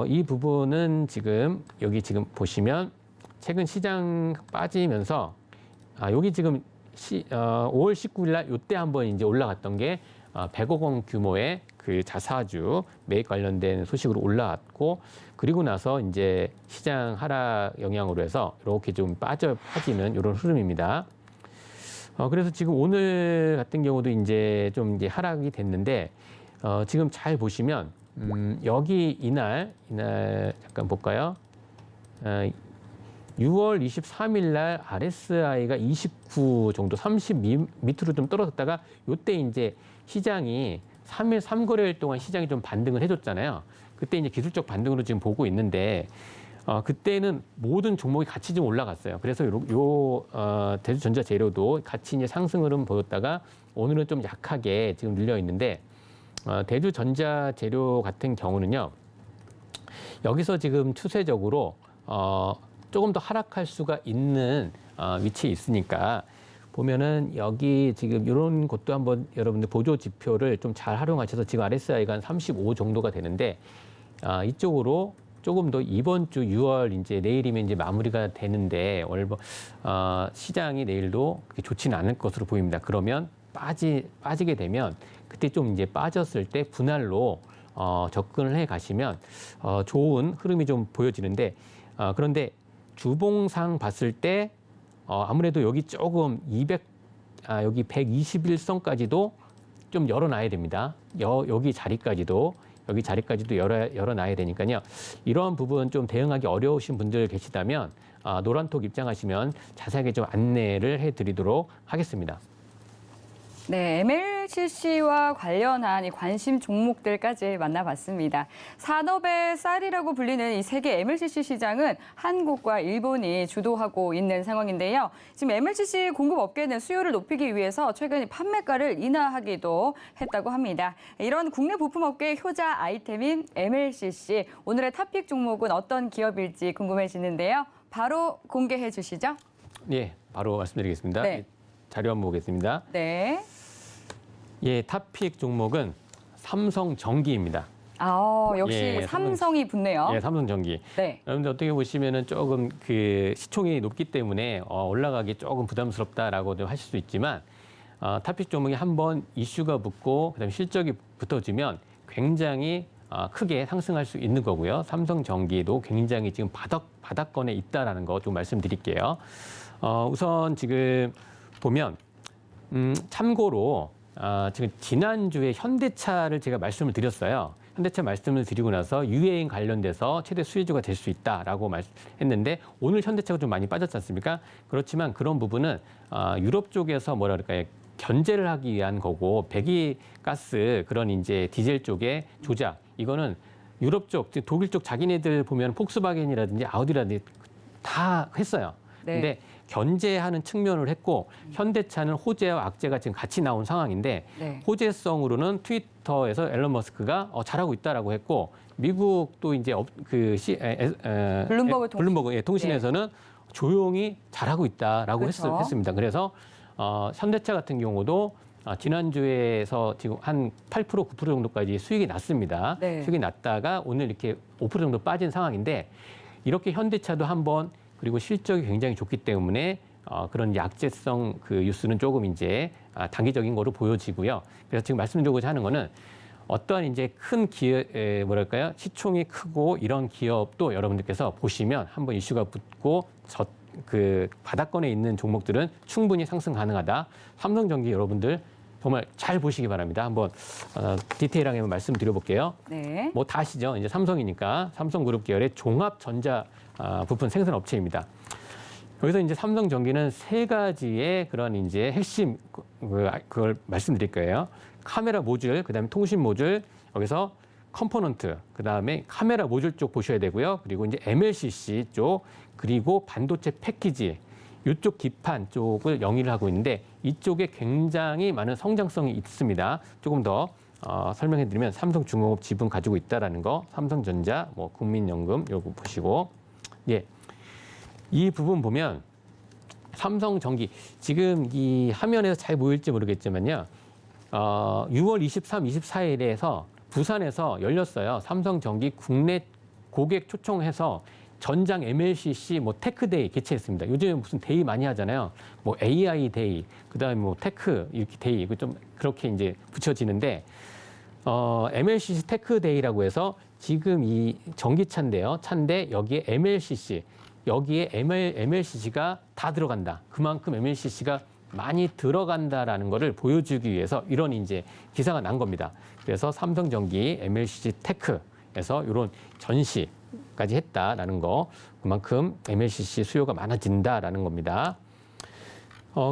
이 부분은 여기 지금 보시면 최근 시장 빠지면서 여기 지금 5월 19일 날 이때 한번 이제 올라갔던 게 100억 원 규모의 그 자사주 매입 관련된 소식으로 올라왔고, 그리고 나서 이제 시장 하락 영향으로 해서 이렇게 좀 빠지는 이런 흐름입니다. 그래서 지금 오늘 같은 경우도 이제 좀 이제 하락이 됐는데, 지금 잘 보시면 여기 이날 잠깐 볼까요? 6월 23일 날 RSI가 29 정도 30 밑으로 좀 떨어졌다가 이때 이제 시장이 3일 3거래일 동안 시장이 좀 반등을 해줬잖아요. 그때 이제 기술적 반등으로 지금 보고 있는데 그때는 모든 종목이 같이 좀 올라갔어요. 그래서 대주전자 재료도 같이 이제 상승 흐름 보였다가 오늘은 좀 약하게 지금 눌려 있는데, 대주전자 재료 같은 경우는요, 여기서 지금 추세적으로 조금 더 하락할 수가 있는 위치에 있으니까, 보면은 여기 지금 이런 것도 한번 여러분들 보조 지표를 좀 잘 활용하셔서 지금 RSI가 한 35 정도가 되는데, 이쪽으로 조금 더 이번 주 6월 이제 내일이면 이제 마무리가 되는데 시장이 내일도 그렇게 좋지는 않을 것으로 보입니다. 그러면 빠지게 되면 그때 좀 이제 빠졌을 때 분할로 접근을 해 가시면 좋은 흐름이 좀 보여지는데, 그런데 주봉상 봤을 때 아무래도 여기 조금 여기 121선까지도 좀 열어놔야 됩니다. 여기 자리까지도 열어놔야 되니까요. 이러한 부분 좀 대응하기 어려우신 분들 계시다면 노란톡 입장하시면 자세하게 좀 안내를 해드리도록 하겠습니다. 네, MLCC와 관련한 이 관심 종목들까지 만나봤습니다. 산업의 쌀이라고 불리는 이 세계 MLCC 시장은 한국과 일본이 주도하고 있는 상황인데요. 지금 MLCC 공급 업계는 수요를 높이기 위해서 최근 판매가를 인하하기도 했다고 합니다. 이런 국내 부품업계의 효자 아이템인 MLCC, 오늘의 탑픽 종목은 어떤 기업일지 궁금해지는데요. 바로 공개해 주시죠. 네, 바로 말씀드리겠습니다. 네. 자료 한번 보겠습니다. 네. 예, 탑픽 종목은 삼성전기입니다. 역시 삼성이 붙네요. 예, 삼성전기. 네. 여러분들 어떻게 보시면은 조금 그 시총이 높기 때문에 올라가기 조금 부담스럽다라고 좀 하실 수 있지만, 탑픽 종목이 한번 이슈가 붙고 그다음에 실적이 붙어지면 굉장히 크게 상승할 수 있는 거고요. 삼성전기도 굉장히 지금 바닥권에 있다라는 거 좀 말씀드릴게요. 우선 지금 보면 참고로 지금 지난주에 현대차를 제가 말씀을 드렸어요. 현대차 말씀을 드리고 나서 유해인 관련돼서 최대 수혜주가 될 수 있다라고 말했는데, 오늘 현대차가 좀 많이 빠졌지 않습니까? 그렇지만 그런 부분은 유럽 쪽에서 뭐라 그럴까요? 견제를 하기 위한 거고, 배기가스 그런 이제 디젤 쪽의 조작, 이거는 유럽 쪽, 즉 독일 쪽 자기네들 보면 폭스바겐이라든지 아우디라든지 다 했어요. 네. 근데 견제하는 측면을 했고 현대차는 호재와 악재가 지금 같이 나온 상황인데 네. 호재성으로는 트위터에서 앨런 머스크가 잘하고 있다라고 했고 미국도 이제 블룸버그 통신에서는 조용히 잘하고 있다라고 그렇죠. 했습니다. 그래서 현대차 같은 경우도 지난주에서 지금 한 8%, 9% 정도까지 수익이 났습니다. 네. 수익이 났다가 오늘 이렇게 5% 정도 빠진 상황인데 이렇게 현대차도 한번 그리고 실적이 굉장히 좋기 때문에 그런 약재성 그 뉴스는 조금 이제 단기적인 거로 보여지고요. 그래서 지금 말씀드리고자 하는 거는 어떠한 이제 큰 기업, 뭐랄까요? 시총이 크고 이런 기업도 여러분들께서 보시면 한번 이슈가 붙고 그 바닥권에 있는 종목들은 충분히 상승 가능하다. 삼성전기 여러분들 정말 잘 보시기 바랍니다. 한번 디테일하게 한번 말씀드려볼게요. 네. 뭐 다 아시죠? 이제 삼성이니까 삼성그룹 계열의 종합 전자 부품 생산 업체입니다. 여기서 이제 삼성전기는 세 가지의 그런 이제 핵심 그걸 말씀드릴 거예요. 카메라 모듈, 그다음에 통신 모듈, 여기서 컴포넌트, 그다음에 카메라 모듈 쪽 보셔야 되고요. 그리고 이제 MLCC 쪽, 그리고 반도체 패키지 이쪽 기판 쪽을 영위를 하고 있는데 이쪽에 굉장히 많은 성장성이 있습니다. 조금 더 설명해드리면 삼성중공업 지분 가지고 있다라는 거, 삼성전자, 뭐 국민연금 요거 보시고, 예, 이 부분 보면 삼성전기 지금 이 화면에서 잘 보일지 모르겠지만요, 6월 23, 24일에서 부산에서 열렸어요. 삼성전기 국내 고객 초청해서 전장 MLCC 뭐 테크데이 개최했습니다. 요즘에 무슨 데이 많이 하잖아요. 뭐 AI 데이, 그다음에 뭐 테크 이렇게 데이 이거 좀 그렇게 이제 붙여지는데 MLCC 테크데이라고 해서 지금 이 전기차인데요. 차인데 여기에 MLCC 여기에 MLCC가 다 들어간다. 그만큼 MLCC가 많이 들어간다라는 거를 보여주기 위해서 이런 이제 기사가 난 겁니다. 그래서 삼성전기 MLCC 테크에서 이런 전시까지 했다라는 거, 그만큼 MLCC 수요가 많아진다라는 겁니다.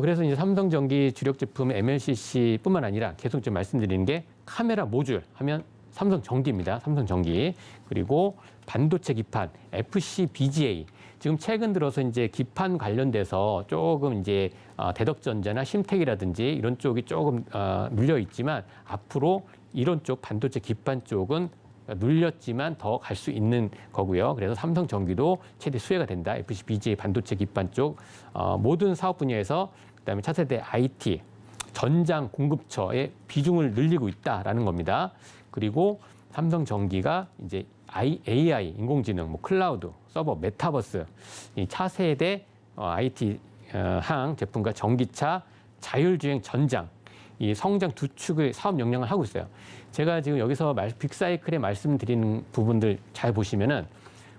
그래서 이제 삼성전기 주력 제품 MLCC뿐만 아니라 계속 좀 말씀드리는 게 카메라 모듈 하면 삼성전기입니다. 삼성전기. 그리고 반도체 기판 FCBGA. 지금 최근 들어서 이제 기판 관련돼서 조금 이제 대덕전자나 심텍이라든지 이런 쪽이 조금 눌려 있지만 앞으로 이런 쪽 반도체 기판 쪽은 눌렸지만 더 갈 수 있는 거고요. 그래서 삼성전기도 최대 수혜가 된다. FCBGA 반도체 기판 쪽 모든 사업 분야에서 그다음에 차세대 IT 전장 공급처의 비중을 늘리고 있다라는 겁니다. 그리고 삼성전기가 이제 AI 인공지능, 뭐 클라우드, 서버, 메타버스, 이 차세대 IT 항 제품과 전기차, 자율주행 전장 이 성장 두 축의 사업 역량을 하고 있어요. 제가 지금 여기서 빅사이클에 말씀드리는 부분들 잘 보시면은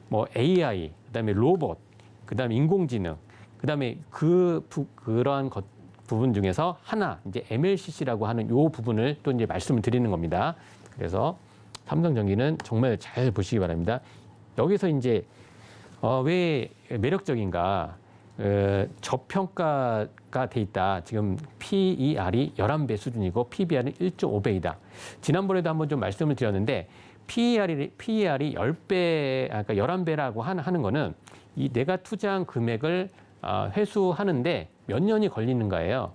뭐 AI, 그다음에 로봇, 그다음에 인공지능, 그다음에 그러한 부분 중에서 하나 이제 MLCC라고 하는 요 부분을 또 이제 말씀을 드리는 겁니다. 그래서 삼성전기는 정말 잘 보시기 바랍니다. 여기서 이제 왜 매력적인가? 저평가가 돼 있다. 지금 PER이 11배 수준이고 PBR은 1.5배이다. 지난번에도 한번 좀 말씀을 드렸는데 PER이 10배, 그러니까 11배라고 하는 거는 이 내가 투자한 금액을 회수하는데 몇 년이 걸리는 거예요.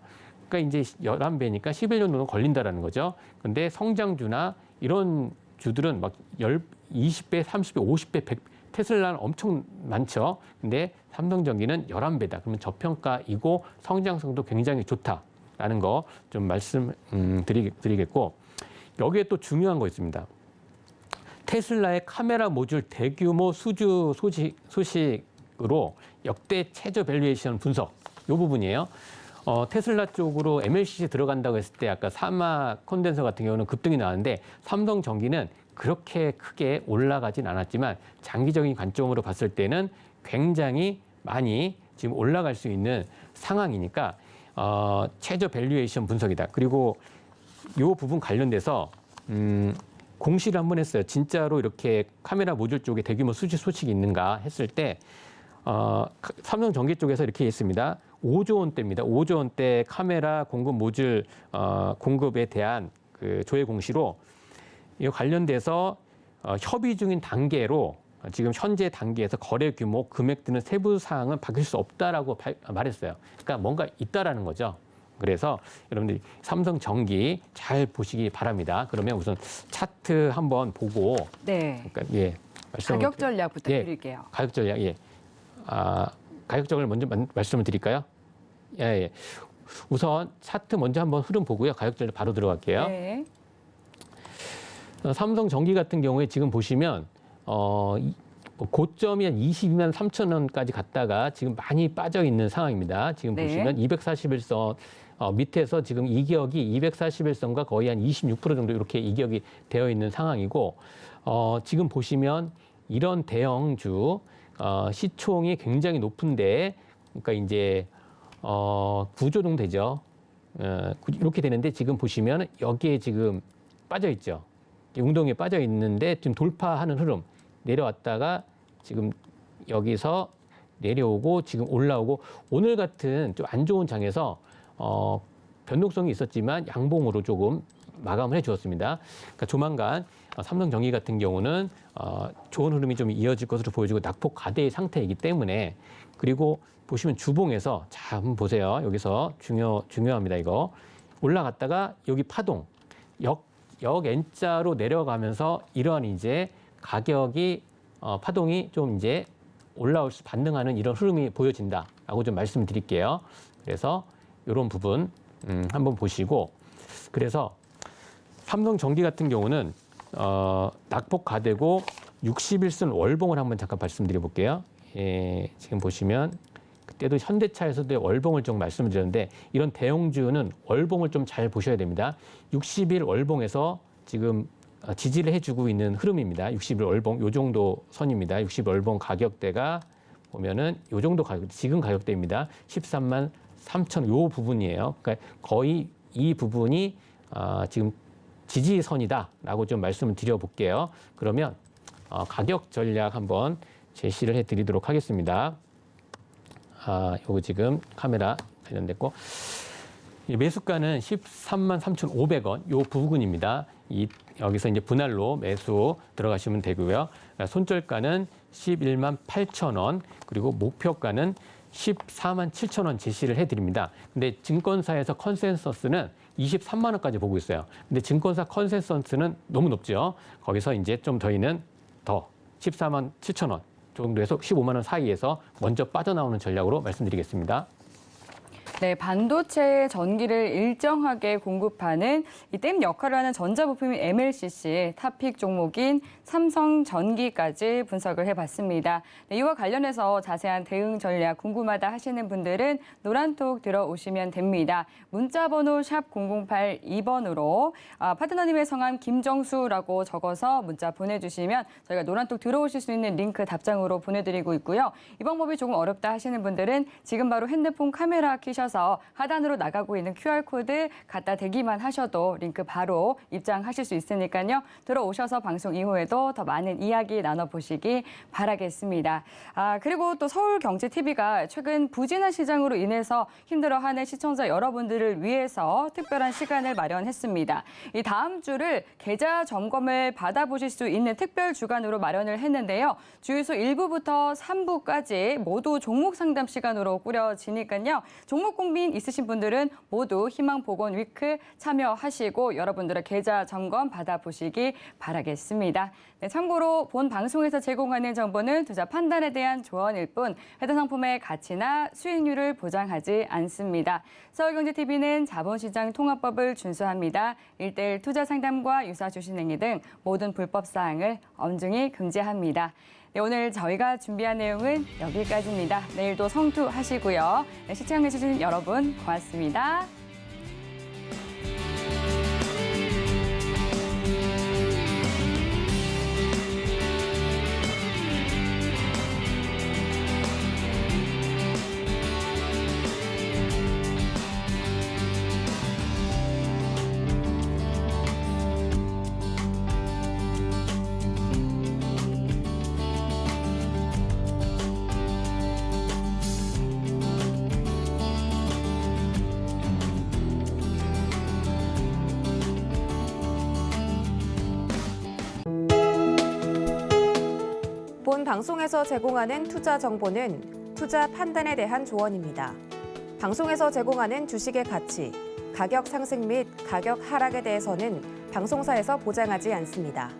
그러니까 이제 11배니까 11년 정도 걸린다라는 거죠. 근데 성장주나 이런 주들은 막 20배, 30배, 50배, 100배, 테슬라는 엄청 많죠. 근데 삼성전기는 11배다. 그러면 저평가이고 성장성도 굉장히 좋다라는 거 좀 말씀드리겠고, 여기에 또 중요한 거 있습니다. 테슬라의 카메라 모듈 대규모 수주 소식으로 역대 최저 밸류에이션 분석, 이 부분이에요. 테슬라 쪽으로 MLCC 들어간다고 했을 때 아까 사막 콘덴서 같은 경우는 급등이 나왔는데 삼성전기는 그렇게 크게 올라가진 않았지만 장기적인 관점으로 봤을 때는 굉장히 많이 지금 올라갈 수 있는 상황이니까 최저 밸류에이션 분석이다. 그리고 이 부분 관련돼서 공시를 한번 했어요. 진짜로 이렇게 카메라 모듈 쪽에 대규모 수주 소식이 있는가 했을 때 삼성전기 쪽에서 이렇게 했습니다. 5조 원대입니다. 5조 원대 카메라 공급 모듈 공급에 대한 그 조회 공시로 이 관련돼서 협의 중인 단계로 지금 현재 단계에서 거래 규모, 금액 등의 세부 사항은 바뀔 수 없다라고 말했어요. 그러니까 뭔가 있다라는 거죠. 그래서 여러분들이 삼성전기 잘 보시기 바랍니다. 그러면 우선 차트 한번 보고, 네. 그러니까 예, 가격 전략 부탁드릴게요. 가격 전략, 예, 가격 전략을 먼저 말씀을 드릴까요? 예, 예. 우선 차트 먼저 한번 흐름 보고요. 가격 전략 바로 들어갈게요. 네. 삼성전기 같은 경우에 지금 보시면 고점이 한 22만 3천 원까지 갔다가 지금 많이 빠져 있는 상황입니다. 지금 네. 보시면 241선 밑에서 지금 이격이 241선과 거의 한 26% 정도 이렇게 이격이 되어 있는 상황이고 지금 보시면 이런 대형주 시총이 굉장히 높은데 그러니까 이제 9조 정도 되죠. 이렇게 되는데 지금 보시면 여기에 지금 빠져 있죠. 웅덩이에 빠져 있는데 지금 돌파하는 흐름 내려왔다가 지금 여기서 내려오고 지금 올라오고 오늘 같은 좀 안 좋은 장에서 변동성이 있었지만 양봉으로 조금 마감을 해 주었습니다. 그러니까 조만간 삼성전기 같은 경우는 좋은 흐름이 좀 이어질 것으로 보여지고 낙폭 과대의 상태이기 때문에 그리고 보시면 주봉에서 자 한번 보세요. 여기서 중요합니다. 이거 올라갔다가 여기 파동 역 N자로 내려가면서 이러한 이제 가격이 파동이 좀 이제 올라올 수 반등하는 이런 흐름이 보여진다라고 좀 말씀드릴게요. 그래서 이런 부분 한번 보시고 그래서 삼성전기 같은 경우는 낙폭 과대고 61선 월봉을 한번 잠깐 말씀드려 볼게요. 예, 지금 보시면 그때도 현대차에서도 월봉을 좀 말씀을 드렸는데 이런 대형주는 월봉을 좀 잘 보셔야 됩니다. 60일 월봉에서 지금 지지를 해주고 있는 흐름입니다. 60일 월봉 요 정도 선입니다. 60일 월봉 가격대가 보면은 요 정도 가격 지금 가격대입니다. 13만 3천 요 부분이에요. 그러니까 거의 이 부분이 지금 지지선이다라고 좀 말씀을 드려볼게요. 그러면 가격 전략 한번 제시를 해드리도록 하겠습니다. 요거 지금 카메라 관련됐고 매수가는 13만 3,500원 요 부근입니다. 여기서 이제 분할로 매수 들어가시면 되고요. 손절가는 11만 8천원 그리고 목표가는 14만 7천원 제시를 해드립니다. 근데 증권사에서 컨센서스는 23만 원까지 보고 있어요. 근데 증권사 컨센서스는 너무 높죠. 거기서 이제 좀 저희는 더 14만 7천원 정도에서 15만 원 사이에서 먼저 빠져나오는 전략으로 말씀드리겠습니다. 네, 반도체 전기를 일정하게 공급하는 이 댐 역할을 하는 전자부품인 MLCC 탑픽 종목인 삼성전기까지 분석을 해봤습니다. 네, 이와 관련해서 자세한 대응 전략 궁금하다 하시는 분들은 노란톡 들어오시면 됩니다. 문자번호 샵 0082번으로 파트너님의 성함 김정수라고 적어서 문자 보내주시면 저희가 노란톡 들어오실 수 있는 링크 답장으로 보내드리고 있고요. 이 방법이 조금 어렵다 하시는 분들은 지금 바로 핸드폰 카메라 켜셔서 하단으로 나가고 있는 QR코드 갖다 대기만 하셔도 링크 바로 입장하실 수 있으니까요. 들어오셔서 방송 이후에도 더 많은 이야기 나눠보시기 바라겠습니다. 그리고 또 서울경제TV가 최근 부진한 시장으로 인해서 힘들어하는 시청자 여러분들을 위해서 특별한 시간을 마련했습니다. 이 다음 주를 계좌 점검을 받아보실 수 있는 특별 주간으로 마련을 했는데요. 주유소 1부부터 3부까지 모두 종목 상담 시간으로 꾸려지니까요. 종목 고민 있으신 분들은 모두 희망보건 위크 참여하시고 여러분들의 계좌 점검 받아보시기 바라겠습니다. 네, 참고로 본 방송에서 제공하는 정보는 투자 판단에 대한 조언일 뿐 해당 상품의 가치나 수익률을 보장하지 않습니다. 서울경제TV는 자본시장 통합법을 준수합니다. 1:1 투자 상담과 유사 주식행위 등 모든 불법 사항을 엄중히 금지합니다. 네, 오늘 저희가 준비한 내용은 여기까지입니다. 내일도 성투하시고요. 네, 시청해주신 여러분 고맙습니다. 방송에서 제공하는 투자 정보는 투자 판단에 대한 조언입니다. 방송에서 제공하는 주식의 가치, 가격 상승 및 가격 하락에 대해서는 방송사에서 보장하지 않습니다.